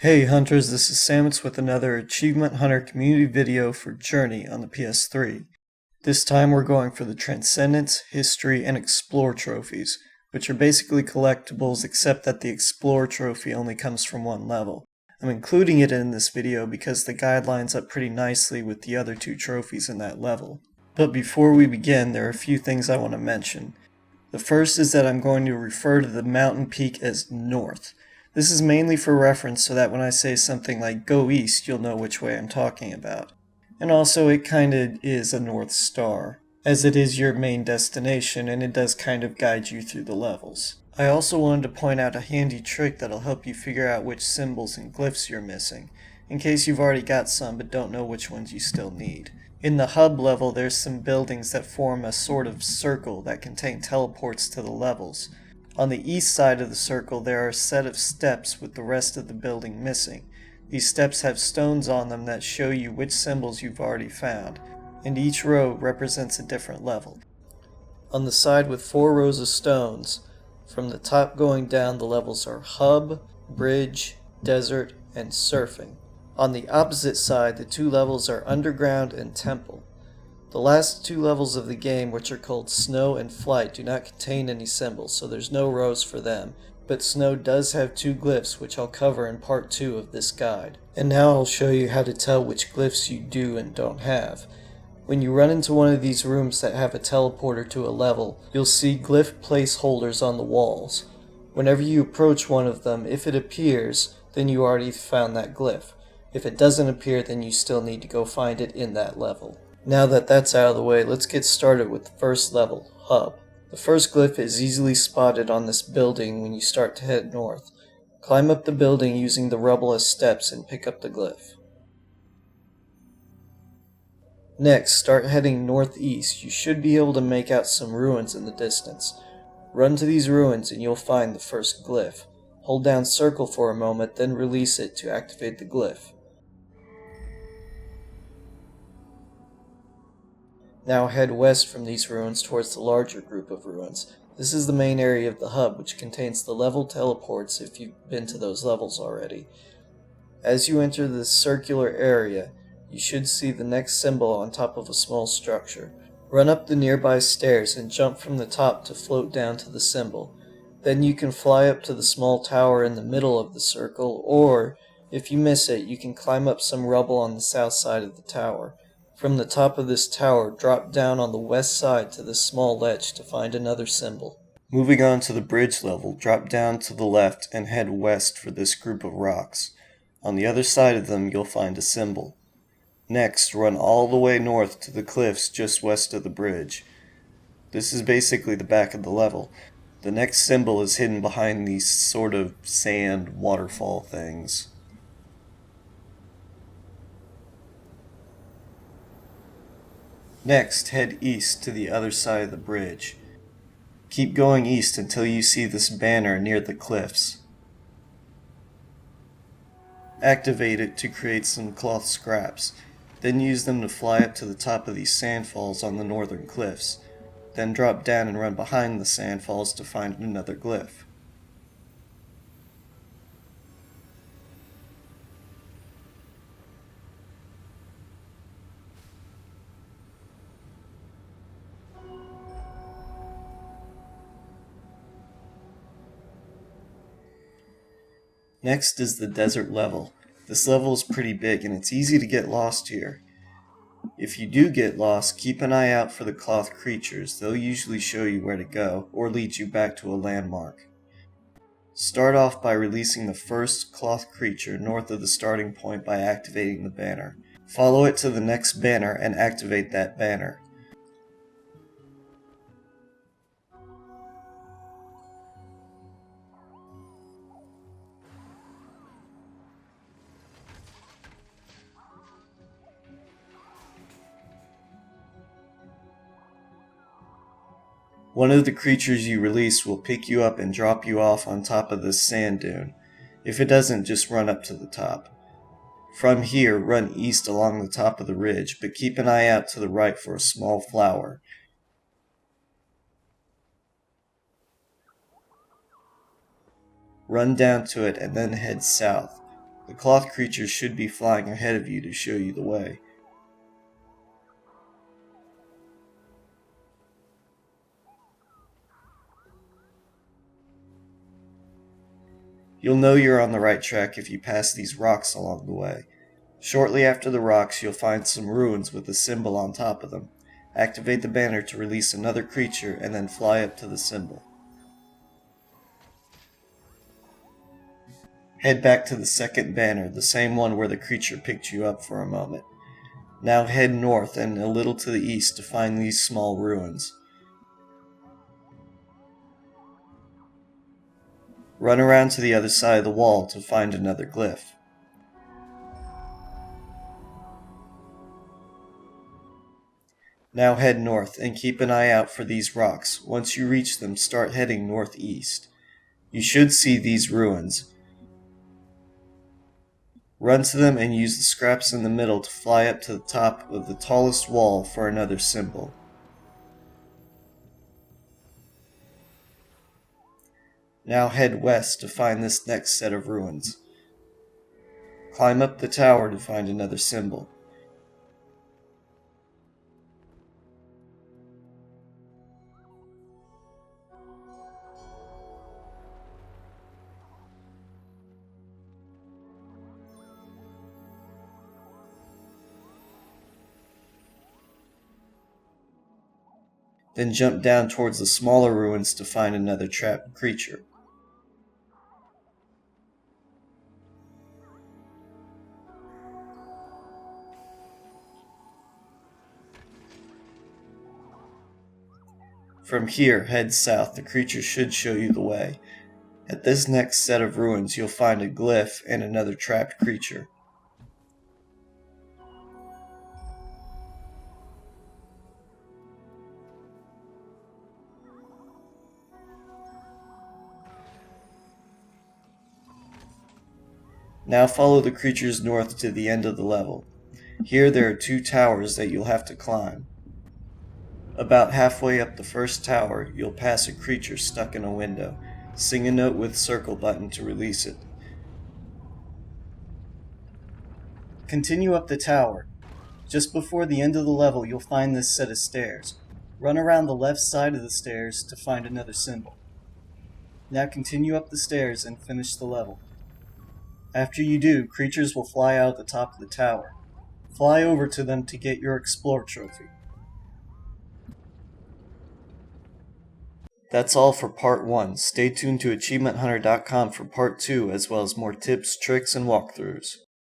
Hey Hunters, this is Samutz with another Achievement Hunter community video for Journey on the PS3. This time we're going for the Transcendence, History, and Explore trophies, which are basically collectibles except that the Explore trophy only comes from one level. I'm including it in this video because the guide lines up pretty nicely with the other two trophies in that level. But before we begin, there are a few things I want to mention. The first is that I'm going to refer to the mountain peak as North. This is mainly for reference so that when I say something like go east, you'll know which way I'm talking about. And also it kinda is a North Star, as it is your main destination and it does kind of guide you through the levels. I also wanted to point out a handy trick that'll help you figure out which symbols and glyphs you're missing, in case you've already got some but don't know which ones you still need. In the hub level, there's some buildings that form a sort of circle that contain teleports to the levels. On the east side of the circle, there are a set of steps with the rest of the building missing. These steps have stones on them that show you which symbols you've already found, and each row represents a different level. On the side with 4 rows of stones, from the top going down, the levels are Hub, Bridge, Desert, and Surfing. On the opposite side, the 2 levels are Underground and Temple. The last 2 levels of the game, which are called Snow and Flight, do not contain any symbols, so there's no rows for them, but Snow does have 2 glyphs, which I'll cover in part 2 of this guide. And now I'll show you how to tell which glyphs you do and don't have. When you run into one of these rooms that have a teleporter to a level, you'll see glyph placeholders on the walls. Whenever you approach one of them, if it appears, then you already found that glyph. If it doesn't appear, then you still need to go find it in that level. Now that that's out of the way, let's get started with the first level, Hub. The first glyph is easily spotted on this building when you start to head north. Climb up the building using the rubble as steps and pick up the glyph. Next, start heading northeast. You should be able to make out some ruins in the distance. Run to these ruins and you'll find the first glyph. Hold down circle for a moment, then release it to activate the glyph. Now head west from these ruins towards the larger group of ruins. This is the main area of the hub, which contains the level teleports if you've been to those levels already. As you enter this circular area, you should see the next symbol on top of a small structure. Run up the nearby stairs and jump from the top to float down to the symbol. Then you can fly up to the small tower in the middle of the circle, or, if you miss it, you can climb up some rubble on the south side of the tower. From the top of this tower, drop down on the west side to this small ledge to find another symbol. Moving on to the bridge level, drop down to the left and head west for this group of rocks. On the other side of them, you'll find a symbol. Next, run all the way north to the cliffs just west of the bridge. This is basically the back of the level. The next symbol is hidden behind these sort of sand waterfall things. Next, head east to the other side of the bridge. Keep going east until you see this banner near the cliffs. Activate it to create some cloth scraps. Then use them to fly up to the top of these sandfalls on the northern cliffs. Then drop down and run behind the sandfalls to find another glyph. Next is the desert level. This level is pretty big and it's easy to get lost here. If you do get lost, keep an eye out for the cloth creatures. They'll usually show you where to go or lead you back to a landmark. Start off by releasing the first cloth creature north of the starting point by activating the banner. Follow it to the next banner and activate that banner. One of the creatures you release will pick you up and drop you off on top of this sand dune. If it doesn't, just run up to the top. From here, run east along the top of the ridge, but keep an eye out to the right for a small flower. Run down to it and then head south. The cloth creatures should be flying ahead of you to show you the way. You'll know you're on the right track if you pass these rocks along the way. Shortly after the rocks, you'll find some ruins with a symbol on top of them. Activate the banner to release another creature and then fly up to the symbol. Head back to the second banner, the same one where the creature picked you up for a moment. Now head north and a little to the east to find these small ruins. Run around to the other side of the wall to find another glyph. Now head north and keep an eye out for these rocks. Once you reach them, start heading northeast. You should see these ruins. Run to them and use the scraps in the middle to fly up to the top of the tallest wall for another symbol. Now head west to find this next set of ruins. Climb up the tower to find another symbol. Then jump down towards the smaller ruins to find another trapped creature. From here, head south. The creature should show you the way. At this next set of ruins, you'll find a glyph and another trapped creature. Now follow the creatures north to the end of the level. Here there are 2 towers that you'll have to climb. About halfway up the first tower, you'll pass a creature stuck in a window. Sing a note with circle button to release it. Continue up the tower. Just before the end of the level, you'll find this set of stairs. Run around the left side of the stairs to find another symbol. Now continue up the stairs and finish the level. After you do, creatures will fly out the top of the tower. Fly over to them to get your Explore trophy. That's all for part 1. Stay tuned to AchievementHunter.com for part 2, as well as more tips, tricks, and walkthroughs.